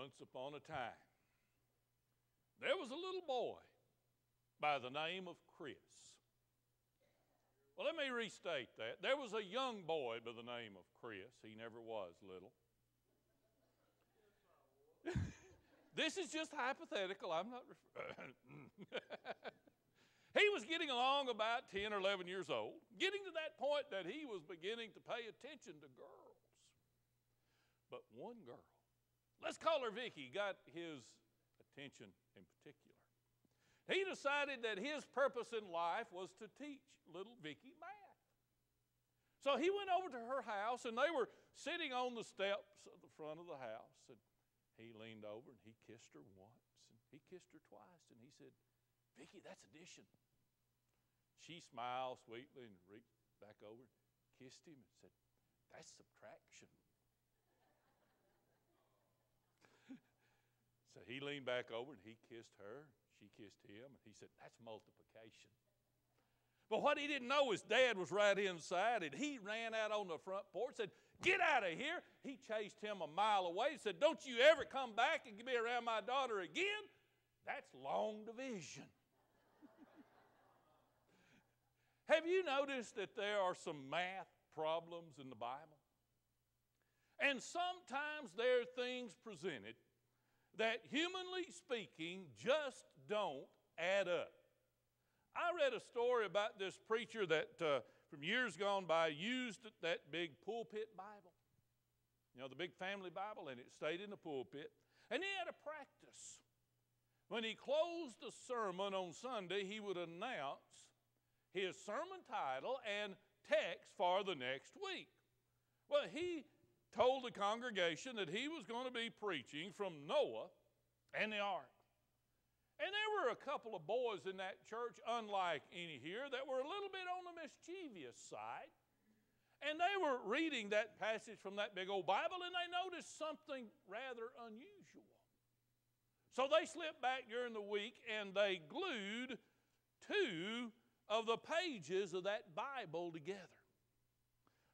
Once upon a time, there was a little boy by the name of Chris. Well, let me restate that. There was a young boy by the name of Chris. He never was little. This is just hypothetical. I'm not He was getting along about 10 or 11 years old, getting to that point that he was beginning to pay attention to girls. But one girl, let's call her Vicky, got his attention in particular. He decided that his purpose in life was to teach little Vicky math. So he went over to her house, and they were sitting on the steps of the front of the house, and he leaned over and he kissed her once, and he kissed her twice, and he said, "Vicky, that's addition." She smiled sweetly and reached back over, kissed him, and said, "That's subtraction." So he leaned back over and he kissed her. She kissed him, and he said, "That's multiplication." But what he didn't know is Dad was right inside, and he ran out on the front porch and said, "Get out of here." He chased him a mile away and said, "Don't you ever come back and be around my daughter again." That's long division. Have you noticed that there are some math problems in the Bible? And sometimes there are things presented that, humanly speaking, just don't add up. I read a story about this preacher that from years gone by used that big pulpit Bible. You know, the big family Bible, and it stayed in the pulpit. And he had a practice. When he closed a sermon on Sunday, he would announce his sermon title and text for the next week. Well, he told the congregation that he was going to be preaching from Noah and the ark. And there were a couple of boys in that church, unlike any here, that were a little bit on the mischievous side. And they were reading that passage from that big old Bible, and they noticed something rather unusual. So they slipped back during the week, and they glued 2 of the pages of that Bible together.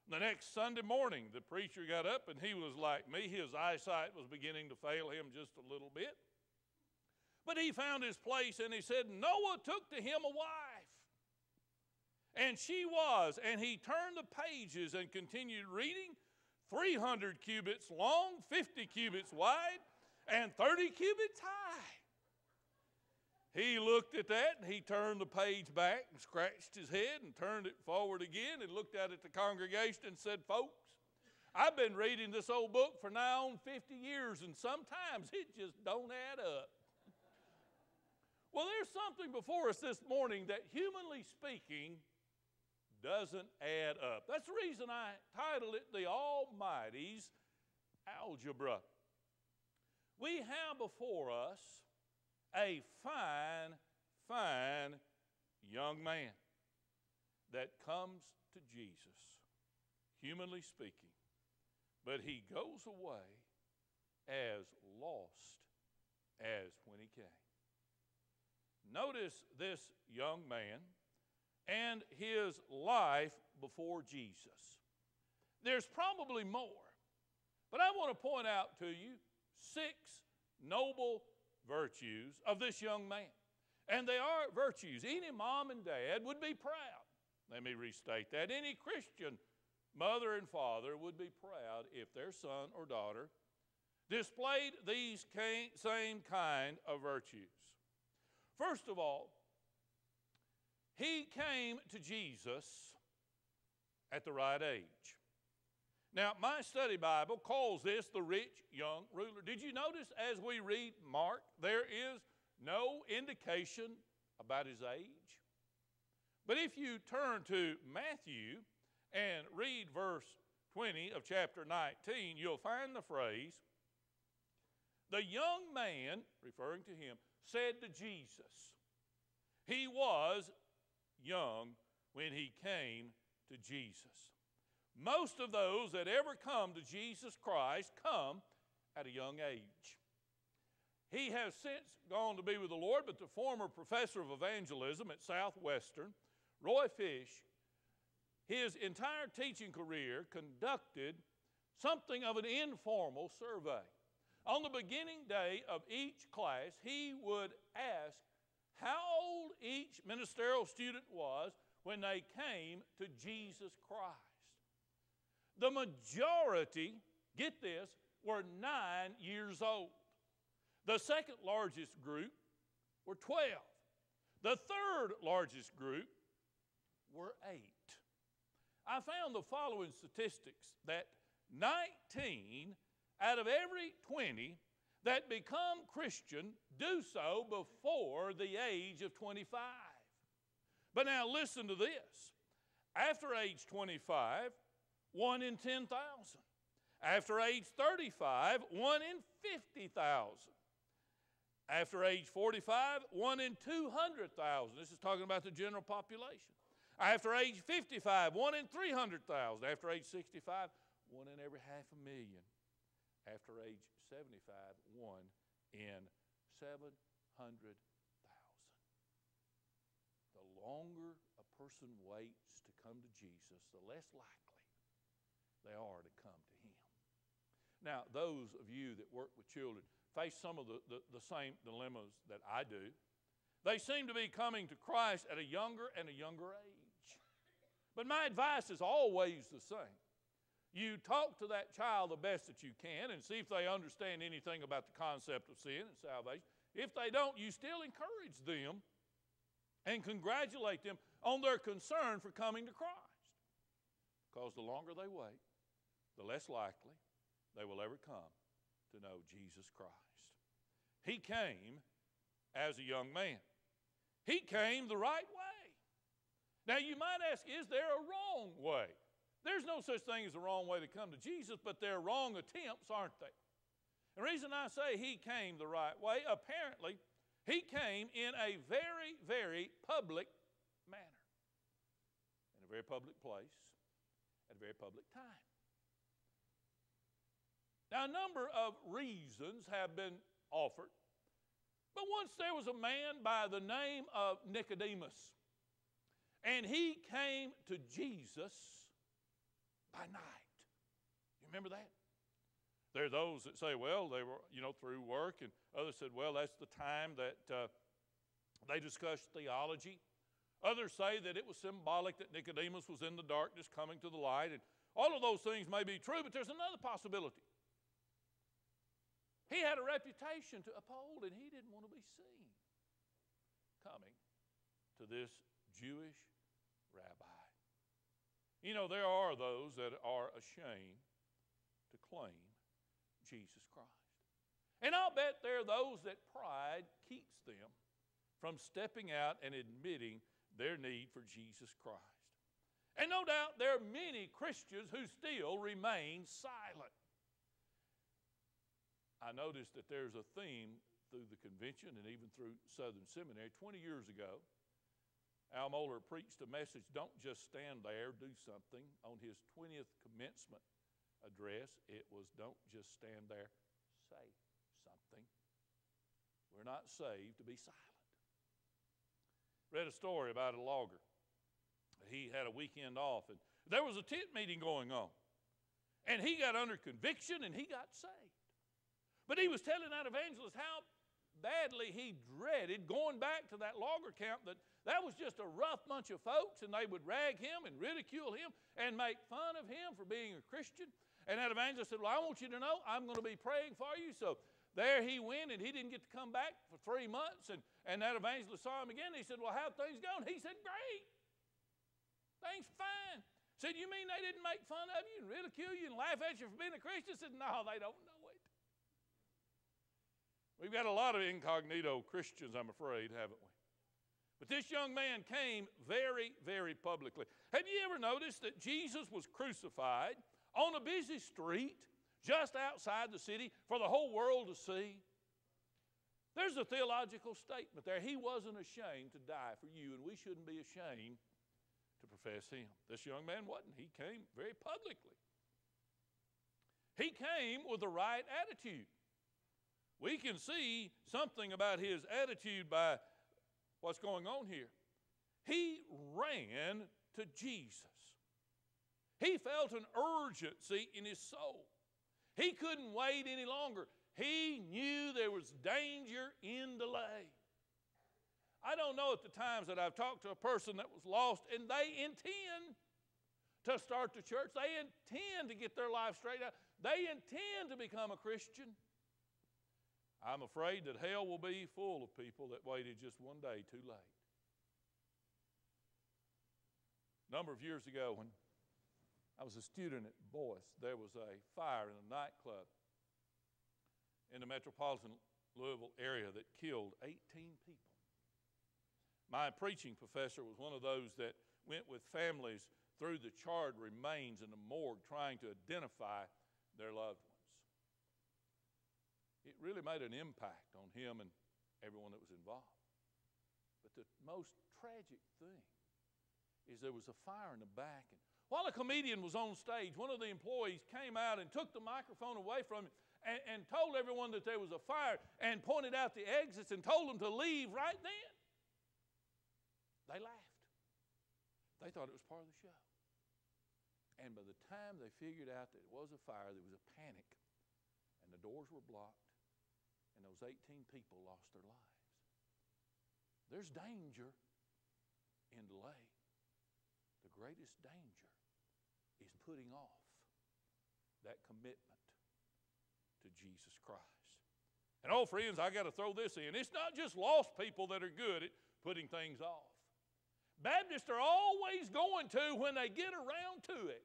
The next Sunday morning, the preacher got up, and he was like me. His eyesight was beginning to fail him just a little bit. But he found his place, and he said, "Noah took to him a wife. And she was, and he turned the pages and continued reading, 300 cubits long, 50 cubits wide, and 30 cubits high." He looked at that, and he turned the page back and scratched his head and turned it forward again and looked out at the congregation and said, "Folks, I've been reading this old book for now on 50 years, and sometimes it just don't add up." Well, there's something before us this morning that, humanly speaking, doesn't add up. That's the reason I titled it The Almighty's Algebra. We have before us a fine, fine young man that comes to Jesus, humanly speaking, but he goes away as lost as when he came. Notice this young man and his life before Jesus. There's probably more, but I want to point out to you 6 noble virtues of this young man. And they are virtues any mom and dad would be proud. Let me restate that. Any Christian mother and father would be proud if their son or daughter displayed these same kind of virtues. First of all, he came to Jesus at the right age. Now, my study Bible calls this the rich young ruler. Did you notice as we read Mark, there is no indication about his age? But if you turn to Matthew and read verse 20 of chapter 19, you'll find the phrase, "The young man," referring to him, "said to Jesus." He was young when he came to Jesus. Most of those that ever come to Jesus Christ come at a young age. He has since gone to be with the Lord, but the former professor of evangelism at Southwestern, Roy Fish, his entire teaching career conducted something of an informal survey. On the beginning day of each class, he would ask how old each ministerial student was when they came to Jesus Christ. The majority, get this, were 9 years old. The second largest group were 12. The third largest group were 8. I found the following statistics that 19 out of every 20 that become Christian do so before the age of 25. But now listen to this. After age 25, 1 in 10,000. After age 35, 1 in 50,000. After age 45, 1 in 200,000. This is talking about the general population. After age 55, 1 in 300,000. After age 65, 1 in every 500,000. After age 75, 1 in 700,000. The longer a person waits to come to Jesus, the less likely they are to come to him. Now, those of you that work with children face some of the same dilemmas that I do. They seem to be coming to Christ at a younger and a younger age. But my advice is always the same. You talk to that child the best that you can and see if they understand anything about the concept of sin and salvation. If they don't, you still encourage them and congratulate them on their concern for coming to Christ. Because the longer they wait, the less likely they will ever come to know Jesus Christ. He came as a young man. He came the right way. Now you might ask, is there a wrong way? There's no such thing as a wrong way to come to Jesus, but there are wrong attempts, aren't there? The reason I say he came the right way, apparently he came in a very, very public manner, in a very public place, at a very public time. Now, a number of reasons have been offered, but once there was a man by the name of Nicodemus, and he came to Jesus by night. You remember that? There are those that say, well, they were, through work, and others said, well, that's the time that they discussed theology. Others say that it was symbolic that Nicodemus was in the darkness coming to the light, and all of those things may be true, but there's another possibility. He had a reputation to uphold, and he didn't want to be seen coming to this Jewish rabbi. There are those that are ashamed to claim Jesus Christ. And I'll bet there are those that pride keeps them from stepping out and admitting their need for Jesus Christ. And no doubt there are many Christians who still remain silent. I noticed that there's a theme through the convention and even through Southern Seminary. 20 years ago, Al Mohler preached a message, don't just stand there, do something. On his 20th commencement address, it was don't just stand there, say something. We're not saved to be silent. Read a story about a logger. He had a weekend off, and there was a tent meeting going on. And he got under conviction, and he got saved. But he was telling that evangelist how badly he dreaded going back to that logger camp, that was just a rough bunch of folks, and they would rag him and ridicule him and make fun of him for being a Christian. And that evangelist said, well, I want you to know I'm going to be praying for you. So there he went, and he didn't get to come back for 3 months. And that evangelist saw him again. He said, well, how'd things going? He said, great. Things fine. Said, you mean they didn't make fun of you and ridicule you and laugh at you for being a Christian? Said, no, they don't know it. We've got a lot of incognito Christians, I'm afraid, haven't we? But this young man came very, very publicly. Have you ever noticed that Jesus was crucified on a busy street just outside the city for the whole world to see? There's a theological statement there. He wasn't ashamed to die for you, and we shouldn't be ashamed to profess him. This young man wasn't. He came very publicly. He came with the right attitude. We can see something about his attitude by what's going on here. He ran to Jesus. He felt an urgency in his soul. He couldn't wait any longer. He knew there was danger in delay. I don't know at the times that I've talked to a person that was lost and they intend to start the church. They intend to get their life straightened out. They intend to become a Christian. I'm afraid that hell will be full of people that waited just one day too late. A number of years ago when I was a student at Boyce, there was a fire in a nightclub in the metropolitan Louisville area that killed 18 people. My preaching professor was one of those that went with families through the charred remains in the morgue trying to identify their loved ones. It really made an impact on him and everyone that was involved. But the most tragic thing is there was a fire in the back. And while a comedian was on stage, one of the employees came out and took the microphone away from him and told everyone that there was a fire and pointed out the exits and told them to leave right then. They laughed. They thought it was part of the show. And by the time they figured out that it was a fire, there was a panic, and the doors were blocked, and those 18 people lost their lives. There's danger in delay. The greatest danger is putting off that commitment to Jesus Christ. And oh, friends, I got to throw this in. It's not just lost people that are good at putting things off. Baptists are always going to when they get around to it.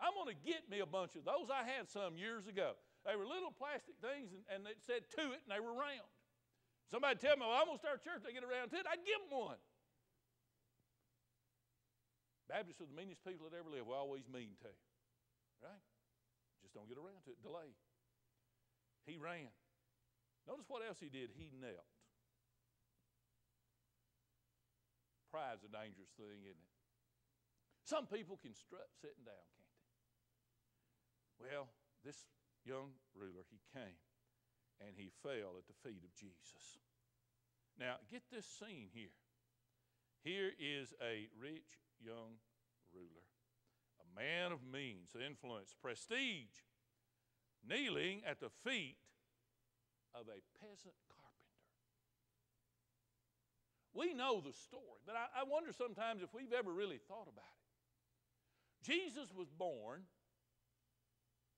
I'm going to get me a bunch of those. I had some years ago. They were little plastic things, and it said "to it," and they were round. Somebody tell me, well, I'm going to start a church, they get around to it. I'd give them one. Baptists are the meanest people that ever lived. We're always mean to. Right? Just don't get around to it. Delay. He ran. Notice what else he did. He knelt. Pride's a dangerous thing, isn't it? Some people can strut sitting down, can't they? Well, this young ruler, he came and he fell at the feet of Jesus. Now, get this scene here. Here is a rich young ruler, a man of means, influence, prestige, kneeling at the feet of a peasant carpenter. We know the story, but I wonder sometimes if we've ever really thought about it. Jesus was born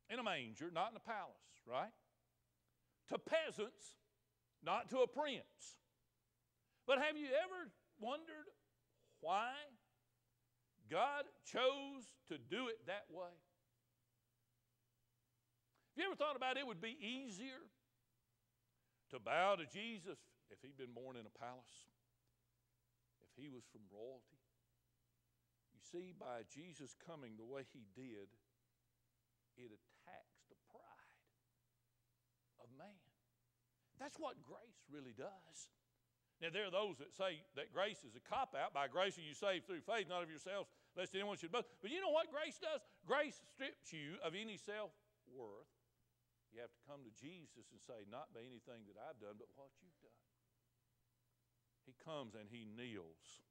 in a manger, not in a palace, right? To peasants, not to a prince. But have you ever wondered why God chose to do it that way? Have you ever thought about it would be easier to bow to Jesus if he'd been born in a palace? If he was from royalty? You see, by Jesus coming the way he did, it attacks the pride of man. That's what grace really does. Now, there are those that say that grace is a cop-out. By grace are you saved through faith, not of yourselves, lest anyone should boast. But you know what grace does? Grace strips you of any self-worth. You have to come to Jesus and say, not by anything that I've done, but what you've done. He comes and he kneels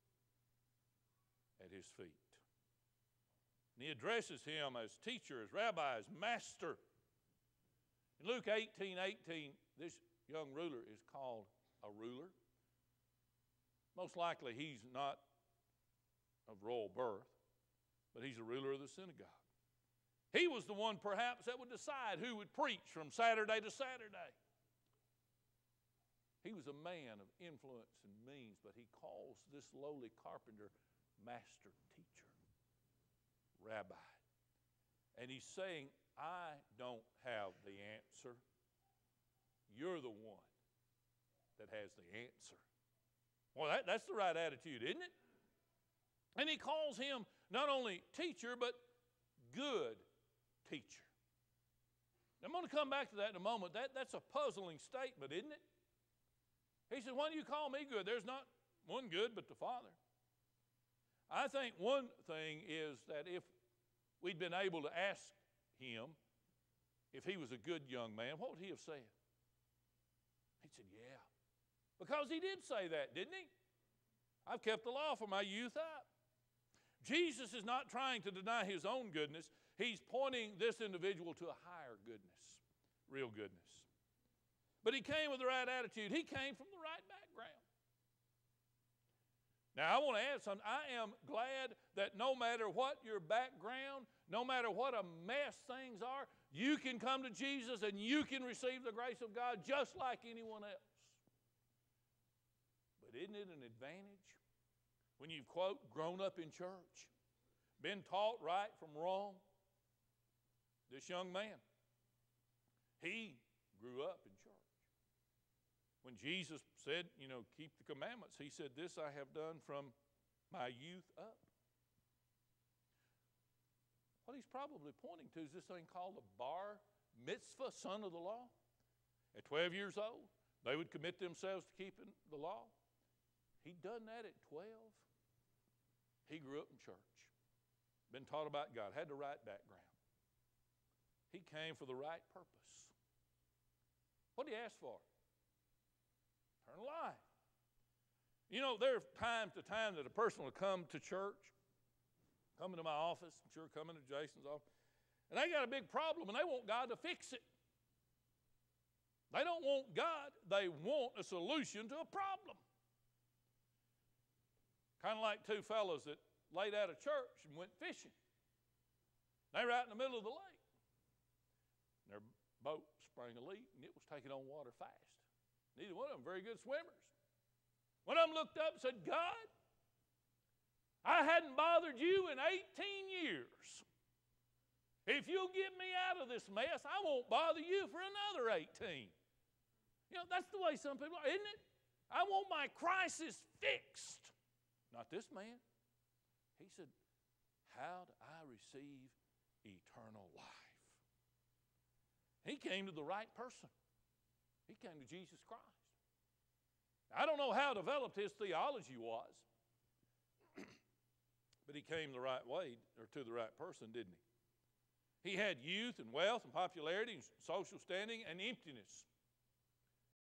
at his feet. And he addresses him as teacher, as rabbi, as master. In Luke 18:18, this young ruler is called a ruler. Most likely he's not of royal birth, but he's a ruler of the synagogue. He was the one perhaps that would decide who would preach from Saturday to Saturday. He was a man of influence and means, but he calls this lowly carpenter master, teacher, rabbi. And he's saying, I don't have the answer. You're the one that has the answer. Well, that's the right attitude, isn't it? And he calls him not only teacher, but good teacher. I'm going to come back to that in a moment. That's a puzzling statement, isn't it? He said, why do you call me good? There's not one good but the Father. I think one thing is that if we'd been able to ask him if he was a good young man, what would he have said? He said, yeah. Because he did say that, didn't he? I've kept the law from my youth up. Jesus is not trying to deny his own goodness. He's pointing this individual to a higher goodness, real goodness. But he came with the right attitude. He came from the right background. Now, I want to add something. I am glad that no matter what your background, no matter what a mess things are, you can come to Jesus and you can receive the grace of God just like anyone else. But isn't it an advantage when you've, quote, grown up in church, been taught right from wrong? This young man, he grew up in church. When Jesus said, keep the commandments, he said, this I have done from my youth up. What he's probably pointing to is this thing called the bar mitzvah, son of the law. At 12 years old, they would commit themselves to keeping the law. He'd done that at 12. He grew up in church, been taught about God, had the right background. He came for the right purpose. What did he ask for? Eternal life. There are time to time that a person will come to church, come into my office, I'm sure coming to Jason's office, and they got a big problem and they want God to fix it. They don't want God, they want a solution to a problem. Kind of like two fellows that laid out of church and went fishing. They were out in the middle of the lake. Their boat sprang a leak and it was taking on water fast. Neither one of them very good swimmers. One of them looked up and said, God, I hadn't bothered you in 18 years. If you'll get me out of this mess, I won't bother you for another 18. That's the way some people are, isn't it? I want my crisis fixed. Not this man. He said, how do I receive eternal life? He came to the right person. He came to Jesus Christ. I don't know how developed his theology was, but he came the right way, or to the right person, didn't he? He had youth and wealth and popularity and social standing and emptiness.